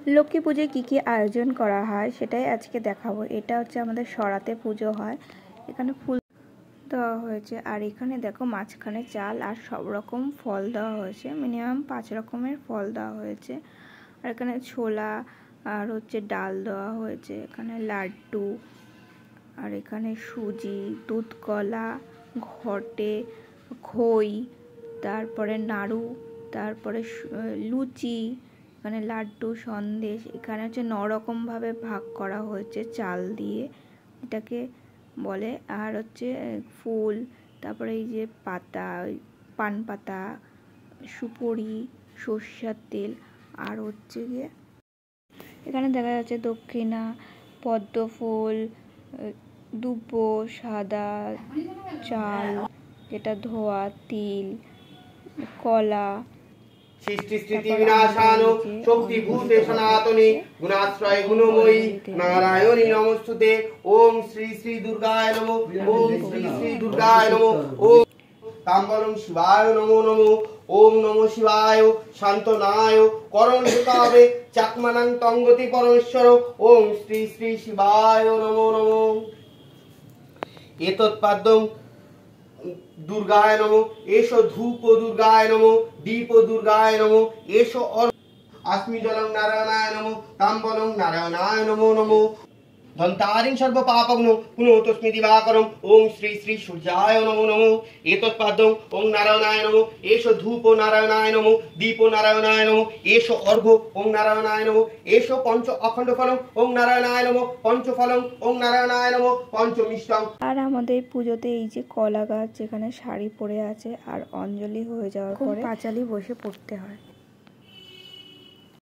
লক্ষ্মী পুজোয় কী কী আয়োজন করা হয় সেটাই আজকে দেখাবো। এটা হচ্ছে আমাদের সরাতে পুজো হয়, এখানে ফুল দেওয়া হয়েছে, আর এখানে দেখো মাঝখানে চাল আর সব রকম ফল দেওয়া হয়েছে, মিনিমাম 5 রকমের ফল দেওয়া হয়েছে। আর এখানে ছোলা আর হচ্ছে ডাল দেওয়া হয়েছে, এখানে লাড্ডু, আর এখানে সুজি, দুধ কলা, ঘটে, খই, তারপরে নাড়ু, তারপরে লুচি, এখানে লাড্ডু, সন্দেশ। এখানে হচ্ছে 9 রকমভাবে ভাগ করা হয়েছে চাল দিয়ে, এটাকে বলে। আর হচ্ছে ফুল, তারপরে এই যে পাতা, পান পাতা, সুপুরি, সর্ষের তেল, আর হচ্ছে গিয়ে এখানে দেখা যাচ্ছে দক্ষিণা, পদ্ম ফুল, দুব্বো, সাদা চাল যেটা ধোয়া, তিল, কলা। সৃষ্টি বিনাশানো শক্তিভূতে সনাতনে গুণাশ্রয় গুণময়ী নারায়ণী নমস্তুতে। ওম শ্রী শ্রী দুর্গায় নমঃ। ওম শ্রী শ্রী দুর্গায় নমঃ। ওম তাম্বরম শিবায় নমো নমো। ওম নমো শিবায় শান্তনায় করণভূতাবে চাকমানাং তঙ্গতি পরমেশ্বর। ওম শ্রী শ্রী শিবায় নমো নমো। এতৎপাদ্যং দুর্গায় নমো। এসো ধূপ দুর্গায় নমো। দীপ দুর্গায় নমো। এসো अस्मि जलं नारायणाय नमो। ताम्बलं नारायणाय नमो नमो। धन्तारिं सर्व पापग्नो पुनोतस्मि दिवाकरम्। ओम श्री श्री सूर्याय नमो नमो। एतत्पादं ओम नारायणाय नमो। एषो धूपो नारायणाय नमो। दीपो नारायणाय नमो। एषो अर्घ्यो ओम नारायणाय नमो। एषो पंच अखंड फलं ओम नारायणाय नमो। पंच फलं ओम नारायणाय नमो। पंच मिष्टं। আর আমাদের পুজোতে এই যে কলা গাছ যেখানে শাড়ি পরে আছে, আর অঞ্জলি হয়ে যাওয়ার পরে পাঁচালি বসে পড়তে হয়।